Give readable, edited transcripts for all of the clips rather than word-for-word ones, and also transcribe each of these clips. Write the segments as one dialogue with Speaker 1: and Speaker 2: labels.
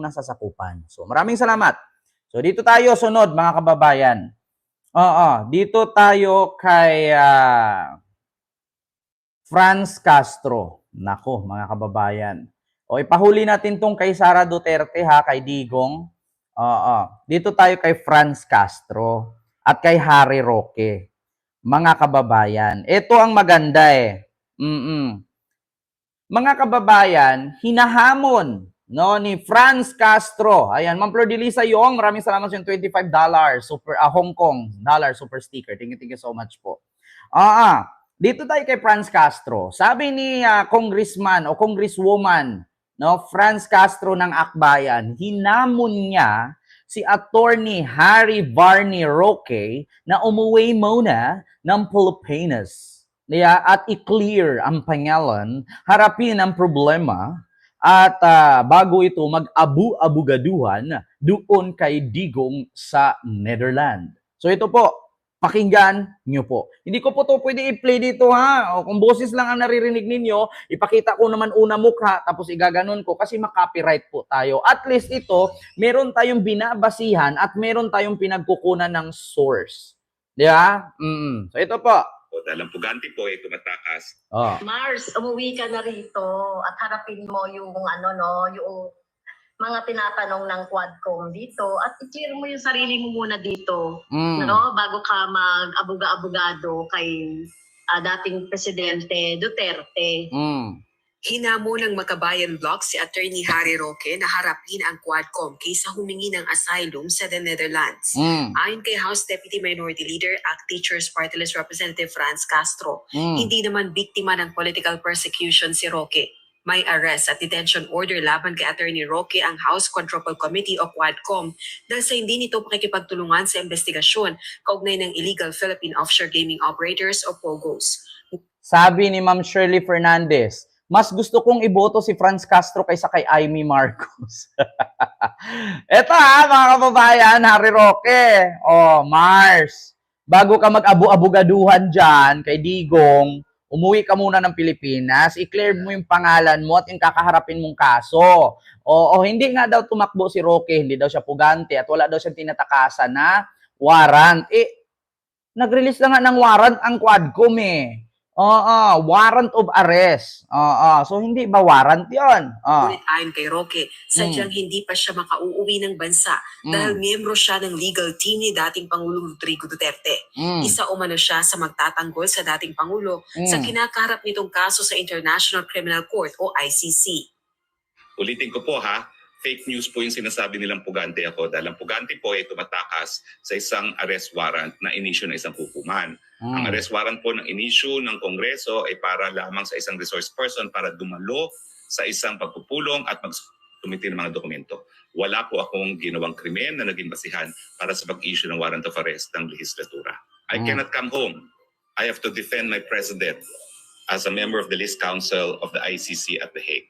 Speaker 1: iyong nasasakupan. So maraming salamat. So dito tayo sunod mga kababayan. Dito tayo kay Franz Castro. Nako mga kababayan. O ipahuli natin tong kay Sara Duterte ha, kay Digong. Dito tayo kay Franz Castro at kay Harry Roque. Mga kababayan, ito ang maganda eh. Mga kababayan, hinahamon ni Franz Castro. Ayan, Ma'am Flor de Lisa Yong, maraming salamat sa $25 super Hong Kong dollar super sticker. Thank you so much po. Dito tayo kay Franz Castro. Sabi ni congressman o congresswoman, Franz Castro ng Akbayan, hinamon niya si Attorney Harry Varney Roque na umuwi muna ng Pilipinas. At i-clear ang pangalan, harapin ang problema, at bago ito mag-abu-abugaduhan doon kay Digong sa Netherlands. So ito po, pakinggan nyo po. Hindi ko po ito pwede i-play dito ha. O, kung boses lang ang naririnig ninyo, ipakita ko naman una mukha, tapos igaganon ko kasi makopyright po tayo. At least ito, meron tayong binabasihan at meron tayong pinagkukunan ng source. Di ba? So ito po.
Speaker 2: O dahil ang pugante po ay tumatakas.
Speaker 3: Mars, umuwi ka na rito at harapin mo yung yung mga tinatanong ng Quadcom dito at i-clear mo yung sarili mo muna dito, bago ka mag-abuga-abugado kay dating Presidente Duterte.
Speaker 4: Hinamo ng Makabayan Bloc si Attorney Harry Roque na harapin ang Quadcom kaysa humingi ng asylum sa the Netherlands. Ayon kay House Deputy Minority Leader at Teachers Party List Representative Franz Castro, hindi naman biktima ng political persecution si Roque. May arrest at detention order laban kay Attorney Roque ang House Quadruple Committee o Quadcom dahil sa hindi nito pakikipagtulungan sa investigasyon kaugnay ng illegal Philippine offshore gaming operators o POGOs.
Speaker 1: Sabi ni Ma'am Shirley Fernandez, mas gusto kong iboto si Franz Castro kaysa kay Amy Marcos. Eto mga kababayan, Harry Roque. Mars, bago ka mag-abu-abugaduhan dyan kay Digong, umuwi ka muna ng Pilipinas, i-clear mo yung pangalan mo at yung kakaharapin mong kaso. Hindi nga daw tumakbo si Roque, hindi daw siya pugante at wala daw siyang tinatakasan na warrant. Nag-release na nga ng warrant ang Quadcom eh. Warrant of arrest. So hindi ba warrant 'yon?
Speaker 4: Ngunit ayon kay Roque, sadyang hindi pa siya makauuwi ng bansa dahil miyembro siya ng legal team ni dating Pangulong Rodrigo Duterte. Isa umano siya sa magtatanggol sa dating Pangulo sa kinakaharap nitong kaso sa International Criminal Court o ICC.
Speaker 2: Ulitin ko po ha, fake news po yung sinasabi nilang pugante ako dahil ang pugante po ay tumatakas sa isang arrest warrant na inisyu ng isang hukuman. Ang arrest warrant po ng inisyu ng Kongreso ay para lamang sa isang resource person para dumalo sa isang pagpupulong at mag-tumiti ng mga dokumento. Wala po akong ginawang krimen na naging basihan para sa pag-issue ng warrant of arrest ng legislatura. I cannot come home. I have to defend my president as a member of the list council of the ICC at The Hague.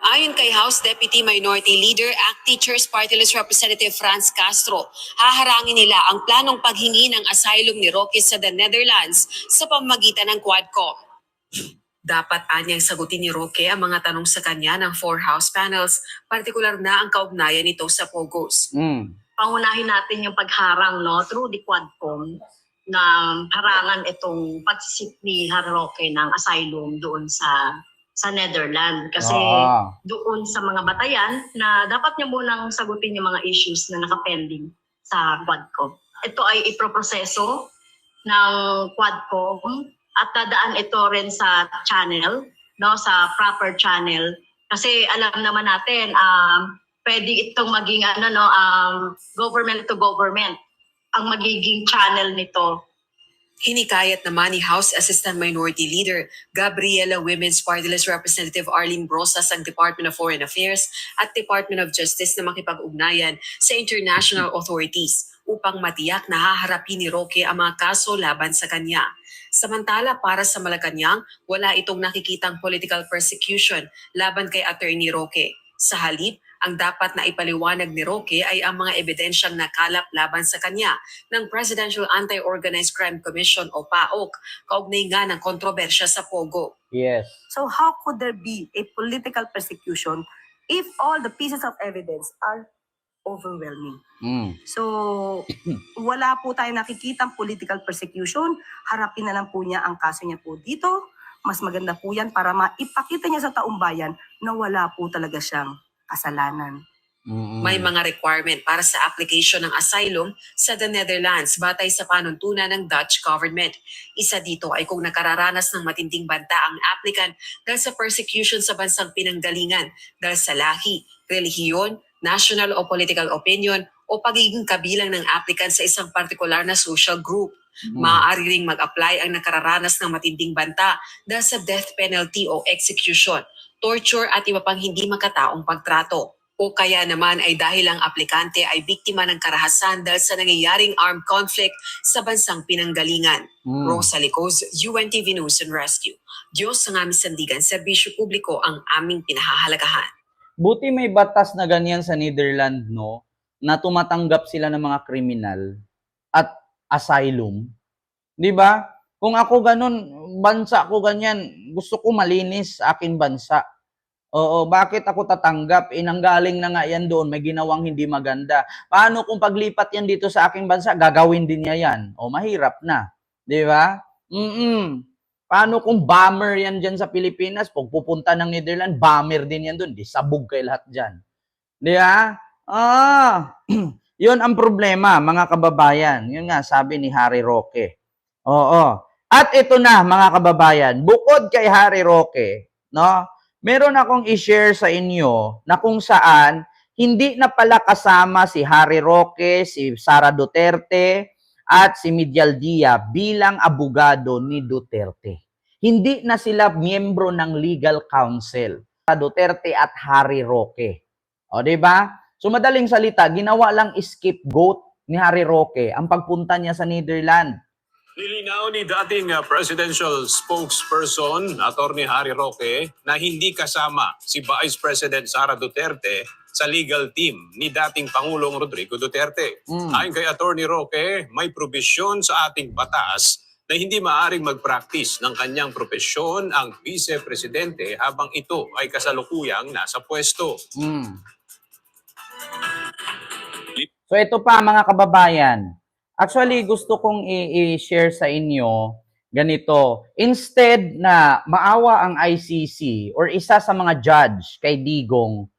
Speaker 4: Ayon kay House Deputy Minority Leader at Teachers Party List Representative Franz Castro, haharangin nila ang planong paghingi ng asylum ni Roque sa the Netherlands sa pamamagitan ng Quadcom. Dapat anyang sagutin ni Roque ang mga tanong sa kanya ng 4 House panels, partikular na ang kaugnayan nito sa POGOs.
Speaker 3: Pangunahin natin yung pagharang through the Quadcom na harangan itong pagsisip ni Harry Roque ng asylum doon sa Netherlands. Kasi doon sa mga batayan na dapat niya munang sagutin yung mga issues na nakapending sa Quadcom. Ito ay iproproseso ng Quadcom at dadaan ito rin sa channel, sa proper channel. Kasi alam naman natin, pwede itong maging government to government ang magiging channel nito.
Speaker 4: Hinikayat naman ni House Assistant Minority Leader Gabriela Women's Party List Representative Arlene Brosas ang Department of Foreign Affairs at Department of Justice na makipag-ugnayan sa international authorities upang matiyak na haharapin ni Roque ang mga kaso laban sa kanya. Samantala, para sa Malacanang, wala itong nakikitang political persecution laban kay Attorney Roque. Sa halip, ang dapat na ipaliwanag ni Roque ay ang mga ebidensyang nakalap laban sa kanya ng Presidential Anti-Organized Crime Commission o PAOC, kaugnay nga ng kontrobersya sa POGO.
Speaker 1: Yes.
Speaker 5: So how could there be a political persecution if all the pieces of evidence are overwhelming. So, wala po tayo nakikitang political persecution. Harapin na lang po niya ang kaso niya po dito. Mas maganda po yan para maipakita niya sa taong bayan na wala po talaga siyang kasalanan.
Speaker 4: May mga requirement para sa application ng asylum sa the Netherlands batay sa panuntunan ng Dutch government. Isa dito ay kung nakararanas ng matinding banta ang applicant dahil sa persecution sa bansang pinanggalingan dahil sa lahi, relihiyon, national o political opinion o pagiging kabilang ng applicant sa isang partikular na social group. Maaari ring mag-apply ang nakararanas ng matinding banta dahil sa death penalty o execution, torture at iba pang hindi makataong pagtrato. O kaya naman ay dahil ang aplikante ay biktima ng karahasan dahil sa nangyayaring armed conflict sa bansang pinanggalingan. Rosa Licos, UNTV News and Rescue. Diyos ang aming sandigan, serbisyo publiko ang aming pinahahalagahan.
Speaker 1: Buti may batas na ganyan sa Netherlands, no? Na tumatanggap sila ng mga kriminal at asylum. 'Di ba? Kung ako ganun, bansa ko ganyan, gusto ko malinis sa aking bansa. Oo, bakit ako tatanggap? Nanggaling na nga yan doon, may ginawang hindi maganda. Paano kung paglipat yan dito sa aking bansa, gagawin din niya yan? O, mahirap na. Di ba? Paano kung bomber yan dyan sa Pilipinas? Pag pupunta ng Netherlands, bomber din yan doon. Di sabog kay lahat dyan. Di ba? Yun ang problema, mga kababayan. Yun nga, sabi ni Harry Roque. Oo. At ito na, mga kababayan, bukod kay Harry Roque, no? Meron akong i-share sa inyo na kung saan hindi na pala kasama si Harry Roque, si Sara Duterte, at si Midial Dia bilang abogado ni Duterte. Hindi na sila miyembro ng legal counsel. Duterte at Harry Roque. O, diba? So, madaling salita, ginawa lang scapegoat ni Harry Roque ang pagpunta niya sa Netherlands.
Speaker 6: Nilinaw ni dating presidential spokesperson, Atty. Harry Roque, na hindi kasama si Vice President Sara Duterte sa legal team ni dating Pangulong Rodrigo Duterte. Ayon kay Atty. Roque, may probisyon sa ating batas na hindi maaaring mag-practice ng kanyang propesyon ang Vice Presidente habang ito ay kasalukuyang nasa pwesto.
Speaker 1: So ito pa, mga kababayan. Actually, gusto kong i-share sa inyo ganito. Instead na maawa ang ICC or isa sa mga judge kay Digong,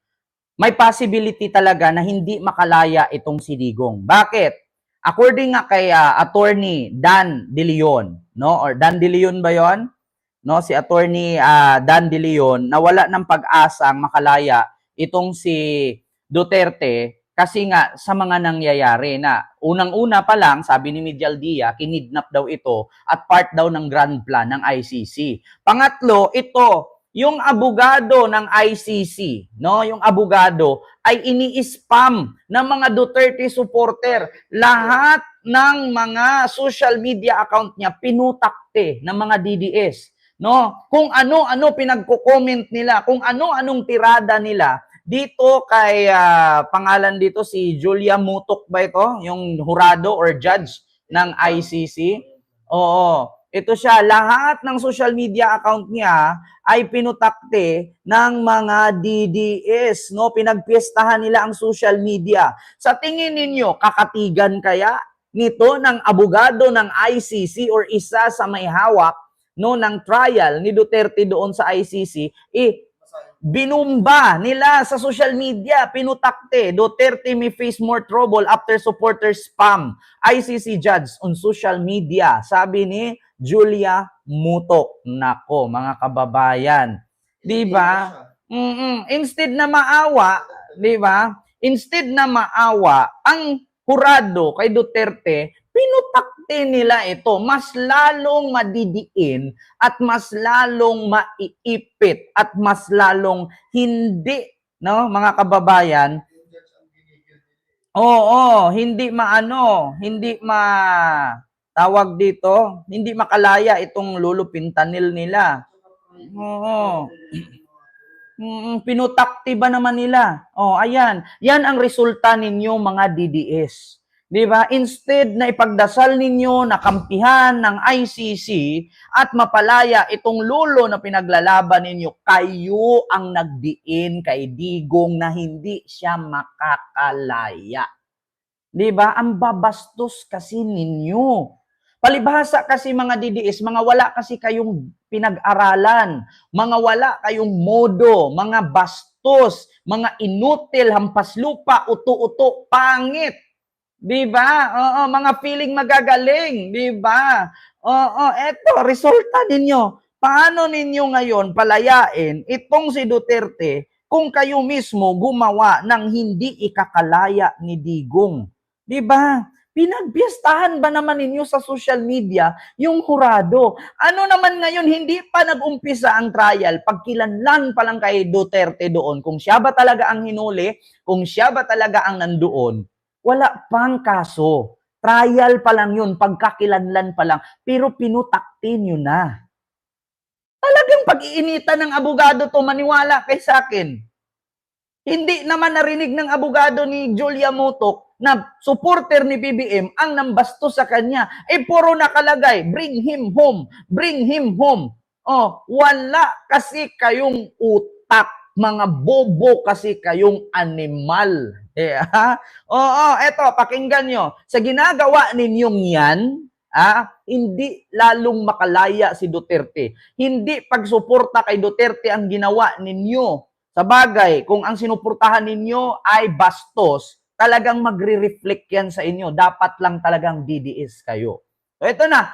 Speaker 1: may possibility talaga na hindi makalaya itong si Digong. Bakit? According nga kay attorney Dan De Leon, no? Or Dan De Leon ba 'yon? No, si attorney Dan De Leon nawala ng pag-asang makalaya itong si Duterte. Kasi nga, sa mga nangyayari na unang-una pa lang, sabi ni Midial Dia, kinidnap daw ito at part daw ng grand plan ng ICC. Pangatlo, ito, yung abogado ng ICC, no, yung abogado ay ini-spam ng mga Duterte supporter. Lahat ng mga social media account niya pinutakte ng mga DDS. No? Kung ano-ano pinagko-comment nila, kung ano-anong tirada nila, dito kay pangalan dito si Julia Mutok ba ito? Yung hurado or judge ng ICC. Oo. Ito siya. Lahat ng social media account niya ay pinutakte ng mga DDS. No? Pinagpiestahan nila ang social media. Sa tingin ninyo, kakatigan kaya nito ng abogado ng ICC or isa sa may hawak no, ng trial ni Duterte doon sa ICC, binumba nila sa social media, pinutakte. Duterte may face more trouble after supporters spam ICC judge on social media. Sabi ni Julia Mutok. Nako, mga kababayan. Di ba? Instead na maawa, di ba? Instead na maawa, ang hurado kay Duterte, pinutakte nila ito, mas lalong madidiin at mas lalong maiipit at mas lalong hindi, no, mga kababayan. Oo, hindi tawag dito, hindi makalaya itong lulupintanil nila. Oo. Pinutakti ba naman nila? Oh, ayan. Yan ang resulta ninyo mga DDS. Di ba? Instead na ipagdasal ninyo na kampihan ng ICC at mapalaya itong lulo na pinaglalaban ninyo, kayo ang nagdiin kay Digong na hindi siya makakalaya. Di ba? Ang babastos kasi ninyo. Palibhasa kasi mga DDS, mga wala kasi kayong pinag-aralan, mga wala kayong modo, mga bastos, mga inutil, hampas lupa, uto-uto, pangit. Di ba? Oo, mga feeling magagaling, di ba? Oo, eto, resulta ninyo. Paano ninyo ngayon palayain itong si Duterte kung kayo mismo gumawa ng hindi ikakalaya ni Digong? Di ba? Pinagpiestahan ba naman ninyo sa social media yung hurado? Ano naman ngayon, hindi pa nag-umpisa ang trial, pagkilanlan pa lang kay Duterte doon, kung siya ba talaga ang hinuli, kung siya ba talaga ang nandoon, wala pang kaso. Trial pa lang yun, pagkakilanlan pa lang, pero pinutaktin nyo na. Talagang pag-iinitan ng abogado to, maniwala kay sa akin. Hindi naman narinig ng abogado ni Julia Motok na supporter ni BBM ang nambasto sa kanya. Puro nakalagay, bring him home, bring him home. Oh, wala kasi kayong utak. Mga bobo kasi kayong animal. Oo, eto, pakinggan nyo. Sa ginagawa ninyong yan, hindi lalong makalaya si Duterte. Hindi pagsuporta kay Duterte ang ginawa ninyo. Sa bagay, kung ang sinuportahan ninyo ay bastos, talagang magre-reflect yan sa inyo. Dapat lang talagang DDS kayo. So, ito na.